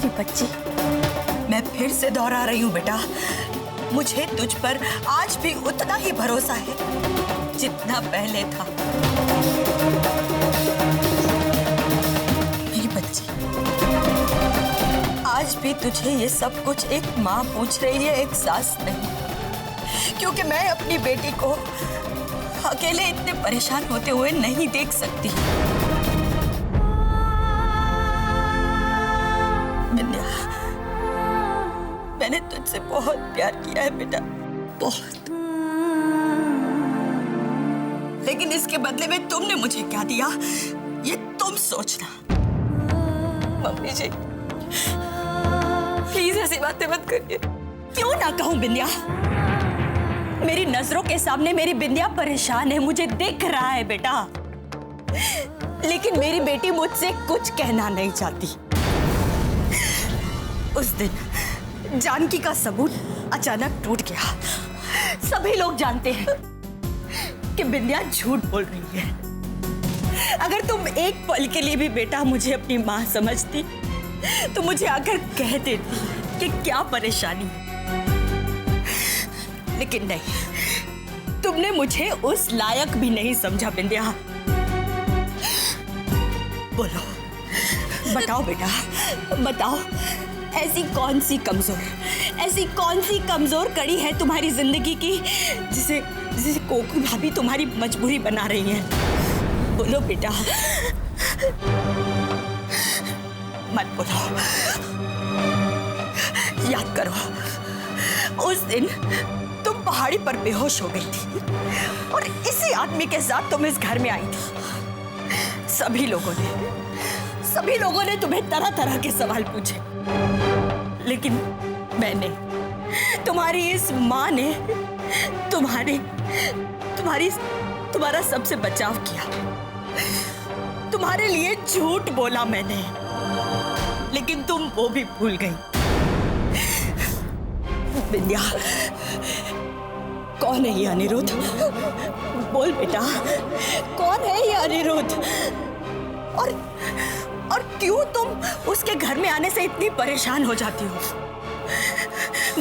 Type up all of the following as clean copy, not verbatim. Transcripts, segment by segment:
मेरी बच्ची, मैं फिर से दोहरा रही हूँ बेटा, मुझे तुझ पर आज भी उतना ही भरोसा है जितना पहले था। मेरी बच्ची, आज भी तुझे ये सब कुछ एक माँ पूछ रही है, एक सास नहीं, क्योंकि मैं अपनी बेटी को अकेले इतने परेशान होते हुए नहीं देख सकती। विद्या, मैंने तुझसे बहुत प्यार किया है बेटा, बहुत, लेकिन इसके बदले में तुमने मुझे क्या दिया ये तुम सोचना। मम्मी जी प्लीज ऐसी बातें मत करिए। क्यों ना कहूं बिंदिया, मेरी नजरों के सामने मेरी बिंदिया परेशान है, मुझे दिख रहा है बेटा, लेकिन मेरी बेटी मुझसे कुछ कहना नहीं चाहती। उस दिन जानकी का सबूत अचानक टूट गया। सभी लोग जानते हैं कि बिंदिया झूठ बोल रही है। अगर तुम एक पल के लिए भी बेटा मुझे अपनी मां समझती तो मुझे आकर कह देती कि क्या परेशानी है, लेकिन नहीं, तुमने मुझे उस लायक भी नहीं समझा बिंदिया। बोलो, बताओ बेटा, बताओ, ऐसी कौन सी कमजोर कड़ी है तुम्हारी जिंदगी की जिसे कोकू भाभी तुम्हारी मजबूरी बना रही है? बोलो बेटा, मत बोलो। याद करो, उस दिन तुम पहाड़ी पर बेहोश हो गई थी और इसी आदमी के साथ तुम इस घर में आई थी। सभी लोगों ने तुम्हें तरह तरह के सवाल पूछे, लेकिन मैंने, तुम्हारी इस माँ ने तुम्हारा सबसे बचाव किया। तुम्हारे लिए झूठ बोला मैंने, लेकिन तुम वो भी भूल गई। विद्या, कौन है ये अनिरुद्ध? बोल बेटा, कौन है ये अनिरुद्ध? और क्यों तुम उसके घर में आने से इतनी परेशान हो जाती हो?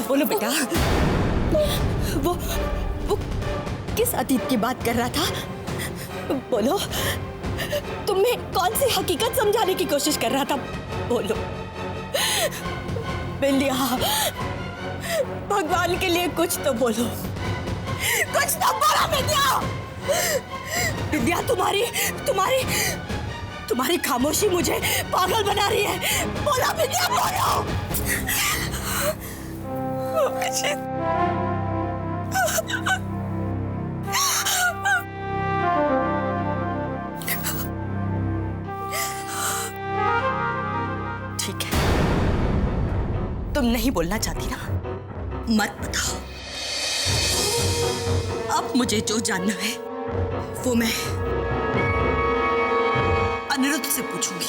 बोलो बेटा, वो किस अतीत की बात कर रहा था? बोलो, तुम्हें कौन सी हकीकत समझाने की कोशिश कर रहा था? बोलो बिंदिया, भगवान के लिए कुछ तो बोलो, कुछ तो बोलो बिंदिया। बिंदिया, तुम्हारी खामोशी मुझे पागल बना रही है। बोलो बिंदिया, बोलो। ठीक है, तुम नहीं बोलना चाहती ना, मत बताओ। अब मुझे जो जानना है वो मैं अनिरुद्ध से पूछूंगी।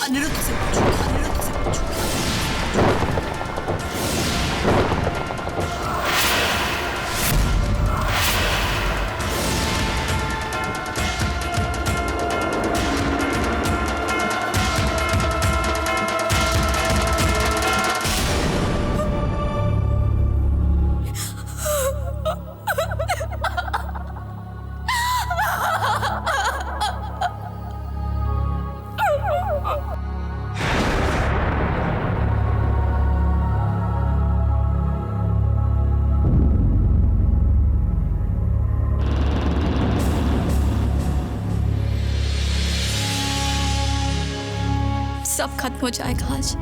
सब खत्म हो जाएगा आज,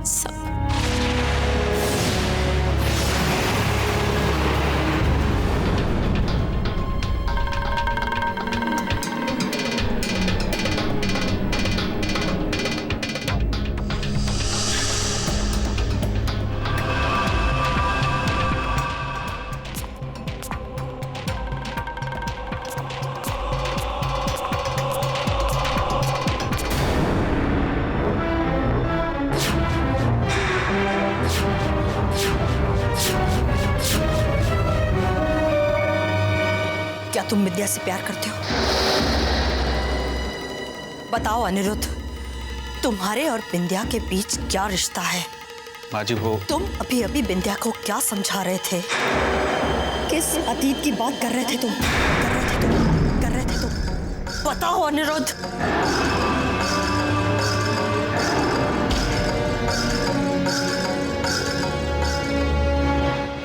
सब। क्या तुम विद्या से प्यार करते हो? बताओ अनिरुद्ध, तुम्हारे और विद्या के बीच क्या रिश्ता है? माँ जी वो तुम अभी अभी बिंदिया को क्या समझा रहे थे? किस अतीत की बात कर रहे थे तुम? कर रहे थे तुम? बताओ अनिरुद्ध।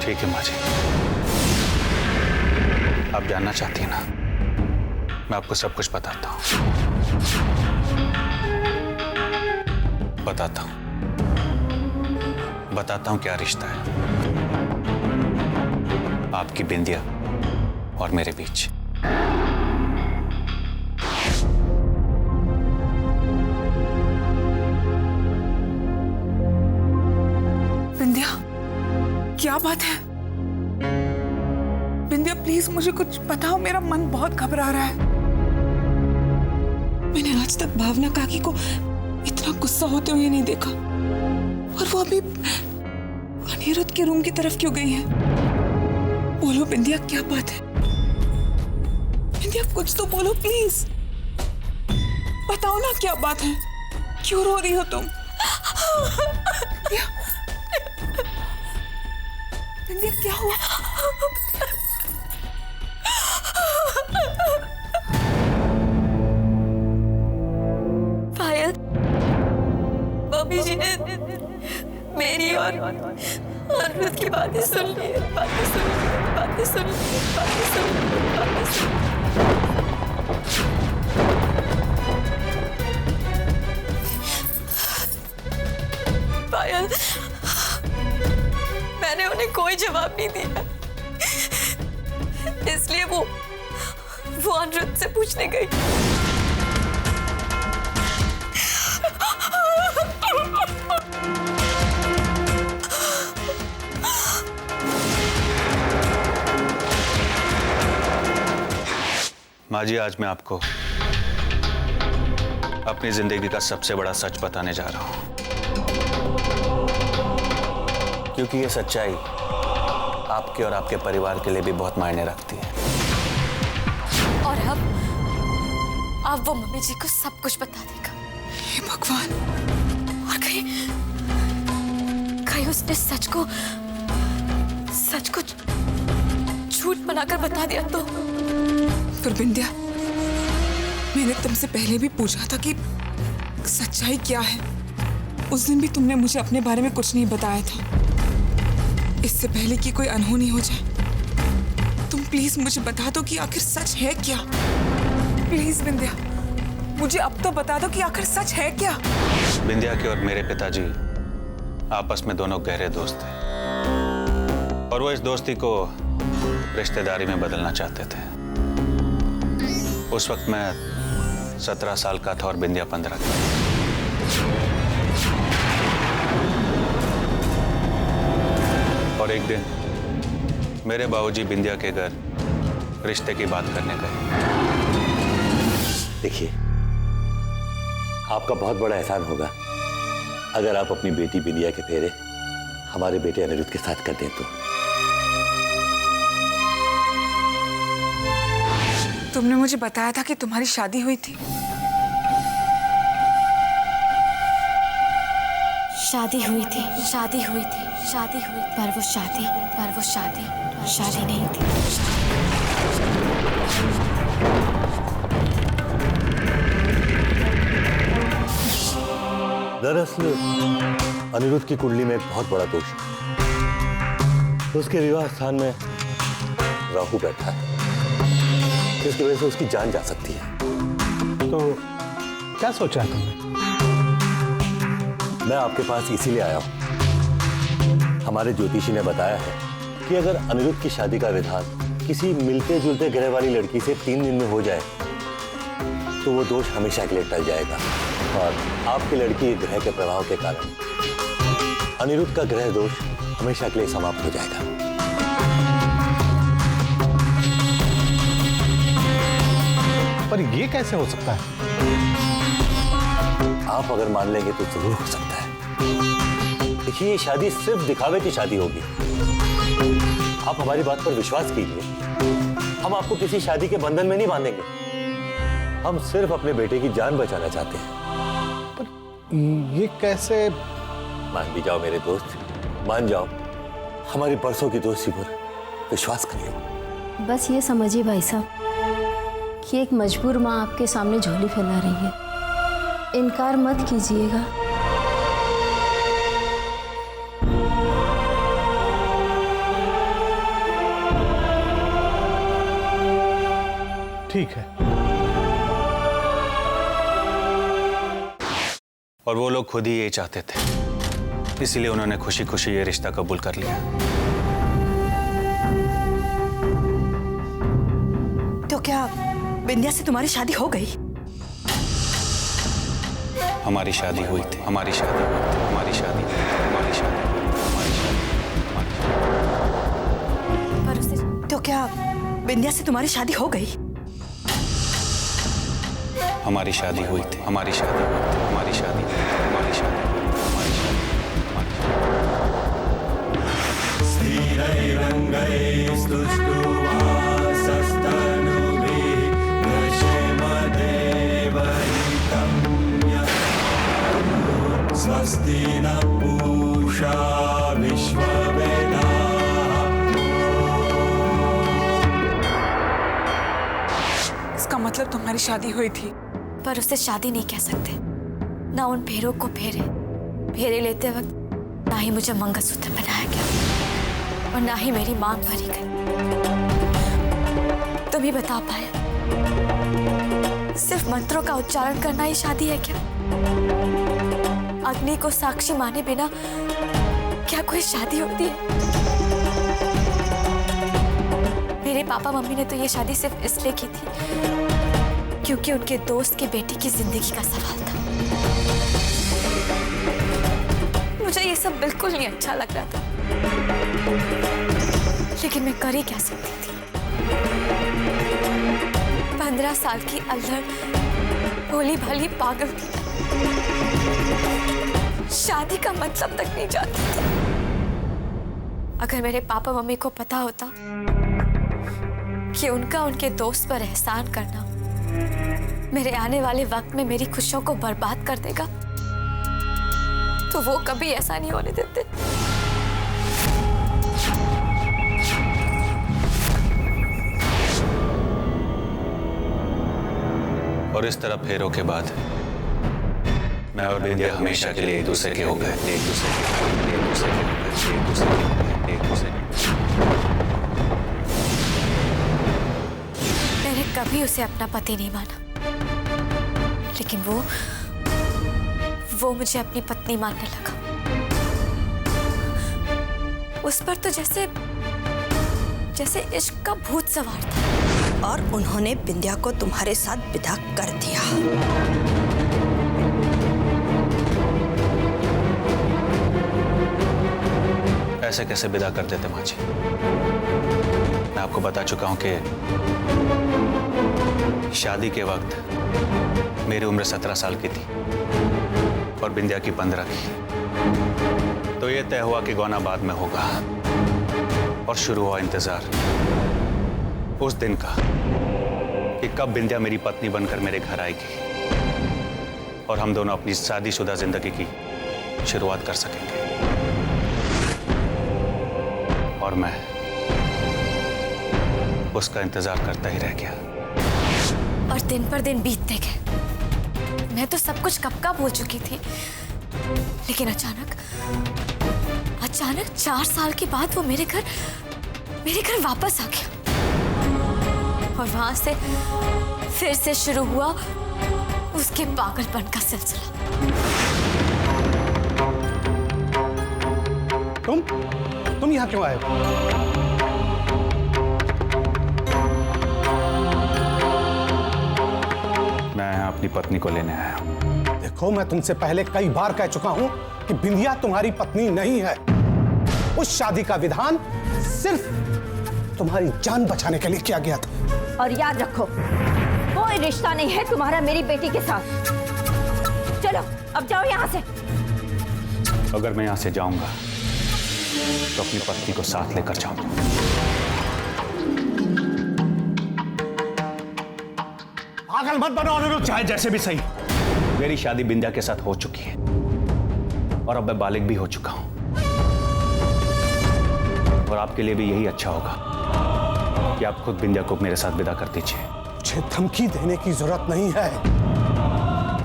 ठीक है माँ जी, आप जानना चाहती हैं ना, मैं आपको सब कुछ बताता हूँ। बताता हूँ क्या रिश्ता है आपकी बिंदिया और मेरे बीच। बिंदिया, क्या बात है? बिंदिया प्लीज मुझे कुछ बताओ, मेरा मन बहुत घबरा रहा है। मैंने आज तक भावना काकी को इतना गुस्सा होते हुए नहीं देखा, और वो अभी अनिरुद्ध के रूम की तरफ क्यों गई है? बोलो बिंदिया, क्या बात है? बिंदिया कुछ तो बोलो प्लीज, बताओ ना क्या बात है, क्यों रो रही हो तुम? बिंदिया क्या हुआ? पायल, मम्मी जी ने मेरी और अनिरुद्ध की बातें सुन ली। पायल, मैंने उन्हें कोई जवाब नहीं दिया, इसलिए वो अनिरुद्ध से पूछने गई। माँ जी, आज मैं आपको अपनी जिंदगी का सबसे बड़ा सच बताने जा रहा हूं, क्योंकि ये सच्चाई आपके और आपके परिवार के लिए भी बहुत मायने रखती है। और अब वो मम्मी जी को सब कुछ बता देगा। हे भगवान! और कहीं उसने सच को झूठ बनाकर बता दिया तो? फिर बिंदिया, मैंने तुमसे पहले भी पूछा था कि सच्चाई क्या है। उस दिन भी तुमने मुझे अपने बारे में कुछ नहीं बताया था। इससे पहले कि कोई अनहोनी हो जाए, तुम प्लीज मुझे बता दो कि आखिर सच है क्या। प्लीज बिंदिया, मुझे अब तो बता दो कि आखिर सच है क्या। बिंदिया के और मेरे पिताजी आपस में दोनों गहरे दोस्त थे, और वो इस दोस्ती को रिश्तेदारी में बदलना चाहते थे। उस वक्त मैं 17 साल का था और बिंदिया 15 का। और एक दिन मेरे बाबूजी बिंदिया के घर रिश्ते की बात करने गए। देखिए, आपका बहुत बड़ा एहसान होगा अगर आप अपनी बेटी बिंदिया के फेरे हमारे बेटे अनिरुद्ध के साथ कर दें तो। तुमने मुझे बताया था कि तुम्हारी शादी हुई थी। शादी हुई थी, पर वो शादी नहीं थी। दरअसल अनिरुद्ध की कुंडली में एक बहुत बड़ा दोष है। उसके विवाह स्थान में राहु बैठा है, जिसकी वजह से उसकी जान जा सकती है। तो क्या सोचा तुमने? मैं आपके पास इसीलिए आया हूं। हमारे ज्योतिषी ने बताया है कि अगर अनिरुद्ध की शादी का विधान किसी मिलते जुलते ग्रह वाली लड़की से 3 दिन में हो जाए तो वो दोष हमेशा के लिए टल जाएगा, और आपकी लड़की ग्रह के प्रभाव के कारण अनिरुद्ध का ग्रह दोष हमेशा के लिए समाप्त हो जाएगा। पर ये कैसे हो सकता है? आप अगर मान लेंगे तो जरूर हो सकता है। देखिए, ये शादी सिर्फ दिखावे की शादी होगी। आप हमारी बात पर विश्वास कीजिए। हम आपको किसी शादी के बंधन में नहीं बांधेंगे। हम सिर्फ अपने बेटे की जान बचाना चाहते हैं। ये कैसे? मान भी जाओ मेरे दोस्त, मान जाओ, हमारी बरसों की दोस्ती पर विश्वास कर लो। बस ये समझिए भाई साहब कि एक मजबूर माँ आपके सामने झोली फैला रही है, इनकार मत कीजिएगा। ठीक है। और वो लोग खुद ही यही चाहते थे, इसीलिए उन्होंने खुशी खुशी ये रिश्ता कबूल कर लिया। तो क्या विंध्या से तुम्हारी शादी हो गई? हमारी शादी हुई थी, हमारी शादी हुई थी, हमारी शादी, हमारी शादी, हमारी शादी। पर उसे तो क्या विंध्या से तुम्हारी शादी हो गई? हमारी शादी हुई थी, हमारी शादी हुई थी, हमारी शादी, हमारी शादी, हमारी शादी। स्वस्ति न पूषा विश्ववेदाः। इसका मतलब तुम्हारी शादी हुई थी? पर उसे शादी नहीं कह सकते। ना उन फेरों को फेरे लेते वक्त ना ही मुझे मंगलसूत्र पहनाया गया और ना ही मेरी मांग भरी गई। तुम ही बता पाए, सिर्फ मंत्रों का उच्चारण करना ही शादी है क्या? अग्नि को साक्षी माने बिना क्या कोई शादी होती है? मेरे पापा मम्मी ने तो ये शादी सिर्फ इसलिए की थी क्योंकि उनके दोस्त की बेटी की जिंदगी का सवाल था। मुझे ये सब बिल्कुल नहीं अच्छा लग रहा था, लेकिन मैं कर ही क्या सकती थी। 15 साल की अल्लड़ भोली भाली पागल थी, शादी का मतलब तक नहीं जानती थी। अगर मेरे पापा मम्मी को पता होता कि उनका उनके दोस्त पर एहसान करना मेरे आने वाले वक्त में मेरी खुशियों को बर्बाद कर देगा, तो वो कभी ऐसा नहीं होने देते। और इस तरह फेरों के बाद मैं और विंध्या हमेशा के लिए एक दूसरे के हो गए, एक दूसरे के, एक दूसरे के, एक दूसरे के, एक दूसरे के। मैंने कभी उसे अपना पति नहीं माना, लेकिन वो मुझे अपनी पत्नी मानने लगा। उस पर तो जैसे इश्क का भूत सवार था। और उन्होंने विंध्या को तुम्हारे साथ विदा कर दिया। ऐसे कैसे विदा कर देते माँ जी? मैं आपको बता चुका हूं कि शादी के वक्त मेरी उम्र 17 साल की थी और विंध्या की 15 की। तो ये तय हुआ कि गौना बाद में होगा और शुरू हुआ इंतजार उस दिन का कि कब विंध्या मेरी पत्नी बनकर मेरे घर आएगी और हम दोनों अपनी शादीशुदा जिंदगी की शुरुआत कर सकेंगे। और मैं उसका इंतजार करता ही रह गया। और दिन पर दिन बीतते गए। मैं तो सब कुछ कब का बोल चुकी थी, लेकिन अचानक 4 साल के बाद वो मेरे घर वापस आ गया। और वहां से फिर से शुरू हुआ उसके पागलपन का सिलसिला। तुम यहाँ क्यों आए हो? मैं अपनी पत्नी को लेने आया हूं। देखो, मैं तुमसे पहले कई बार कह चुका हूं कि बिंदिया तुम्हारी पत्नी नहीं है। उस शादी का विधान सिर्फ तुम्हारी जान बचाने के लिए किया गया था। और याद रखो, कोई रिश्ता नहीं है तुम्हारा मेरी बेटी के साथ। चलो अब जाओ यहाँ से। अगर मैं यहां से जाऊंगा तो अपनी पत्नी को साथ लेकर जाऊंगा। पागल मत बनो अनिरुद्ध। चाहे जैसे भी सही, मेरी शादी बिंदिया के साथ हो चुकी है और अब मैं बालिग भी हो चुका हूं। और आपके लिए भी यही अच्छा होगा कि आप खुद बिंदिया को मेरे साथ विदा कर दीजिए। मुझे धमकी देने की जरूरत नहीं है।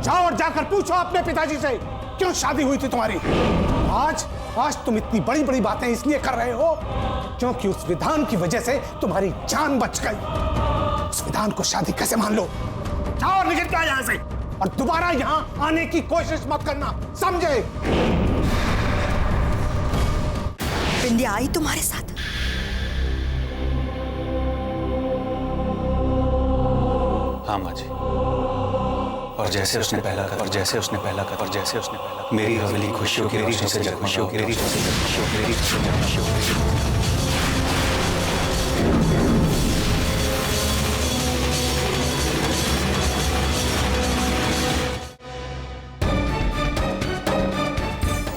जाओ और जाकर पूछो अपने पिताजी से क्यों शादी हुई थी तुम्हारी। आज तुम इतनी बड़ी बड़ी बातें इसलिए कर रहे हो क्योंकि उस विधान की वजह से तुम्हारी जान बच गई। उस विधान को शादी कैसे मान लो। जाओ और निकल जाओ यहां से और दोबारा यहां आने की कोशिश मत करना, समझे? बिंदिया आई तुम्हारे साथ? हाँ माँ जी। और जैसे उसने पहला मेरी हवेली खुशियों की रोशनी से जगमगाओ।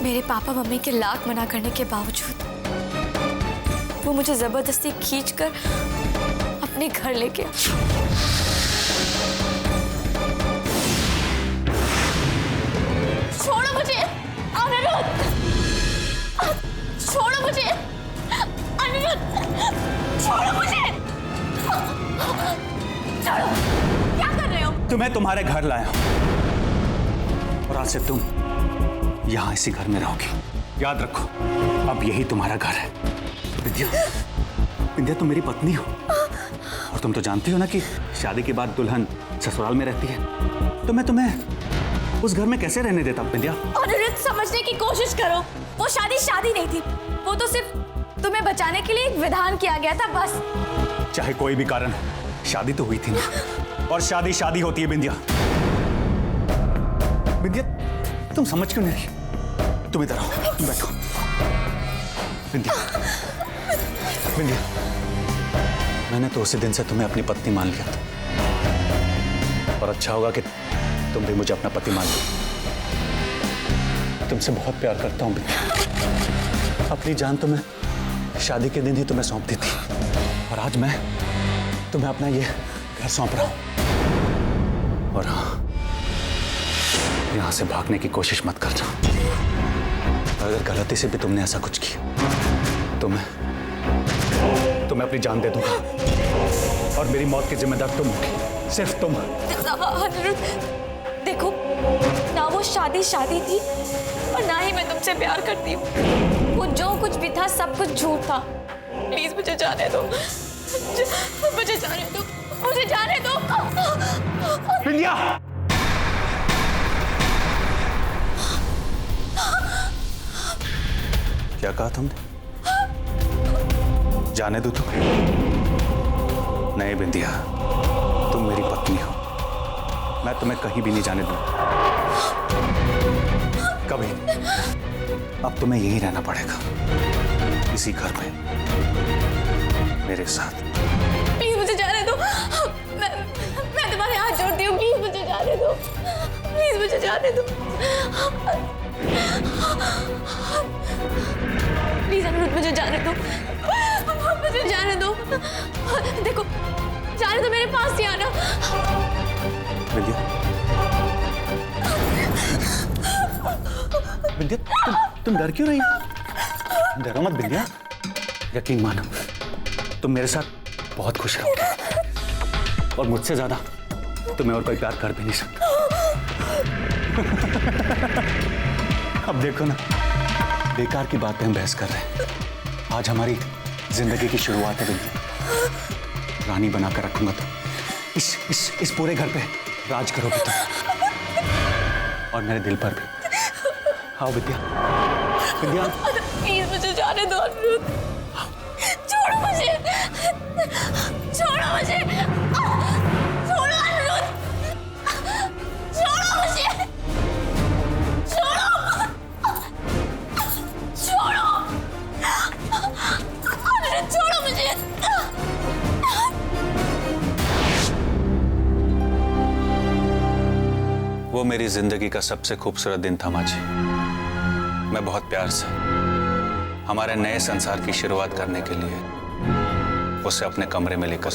मेरे पापा मम्मी के लाख मना करने के बावजूद वो मुझे जबरदस्ती खींचकर अपने घर लेके छोड़ो मुझे अनिरुद्ध, छोड़ो मुझे अनिरुद्ध, छोड़ो मुझे, छोड़ो। क्या कर रहे हो? तुम्हें तुम्हारे घर लाया और आज से तुम यहां इसी घर में रहोगी। याद रखो, अब यही तुम्हारा घर है। विंध्या तुम मेरी पत्नी हो और तुम तो जानती हो ना कि शादी के बाद दुल्हन ससुराल में रहती है। तो मैं तुम्हें उस घर में कैसे रहने देता विंध्या? अनिरुद्ध, समझने की कोशिश करो। वो शादी नहीं थी, वो तो सिर्फ तुम्हें बचाने के लिए एक विधान किया गया था, बस। चाहे कोई भी कारण, शादी तो हुई थी ना, और शादी होती है विंध्या। विंध्या तुम समझ क्यों नहीं? तुम इधर आओ, तुम बैठो। विंध्या, मैंने तो उसी दिन से तुम्हें अपनी पत्नी मान लिया था और अच्छा होगा कि तुम भी मुझे अपना पति मान लो। तुमसे बहुत प्यार करता हूं विंध्या। अपनी जान तो मैं शादी के दिन ही तुम्हें सौंप दी थी और आज मैं तुम्हें अपना ये घर सौंप रहा हूं। और हाँ, यहां से भागने की कोशिश मत करना। अगर गलती से भी तुमने ऐसा कुछ किया तो मैं तुम्हें अपनी जान दे दूंगा और मेरी मौत की जिम्मेदार तुम होगी, सिर्फ तुम। देखो ना, वो शादी थी और ना ही मैं तुमसे प्यार करती हूँ। वो जो कुछ भी था सब कुछ झूठ था। प्लीज मुझे जाने दो, मुझे जाने दो, मुझे जाने दो। विंध्या, क्या कहा तुमने? जाने दो तुम? नहीं विंध्या, तुम मेरी पत्नी हो। मैं तुम्हें कहीं भी नहीं जाने दूंगा, कभी। अब तुम्हें यही रहना पड़ेगा, इसी घर में मेरे साथ। प्लीज मुझे जाने दो। मैं तुम्हारे हाथ जोड़ती हूँ, प्लीज मुझे जाने दो, प्लीज मुझे जाने दो। प्लीज अनिरुद्ध, मुझे जाने दो, मुझे जाने दो। देखो, जाने दो, मेरे पास ही आना। विंध्या, तुम डर क्यों रही हो? डरो मत विंध्या, यकीन मानो तुम मेरे साथ बहुत खुश रहोगे और मुझसे ज्यादा तुम्हें और कोई प्यार कर भी नहीं सकता। अब देखो ना, बेकार की बात पे हम बहस कर रहे हैं। आज हमारी जिंदगी की शुरुआत है विंध्या। रानी बनाकर रखूंगा तो इस पूरे घर पे राज करोगे तुम और मेरे दिल पर भी। आओ विद्या, विद्या। प्लीज मुझे जाने दो अनिरुद्ध, छोड़ो मुझे, छोड़ो मुझे, छोड़ो अनिरुद्ध, छोड़ो मुझे, छोड़ो, छोड़ो अनिरुद्ध, छोड़ो मुझे। वो मेरी जिंदगी का सबसे खूबसूरत दिन था माँ जी। मैं बहुत प्यार से हमारे नए संसार की शुरुआत करने के लिए उसे अपने कमरे में लेकर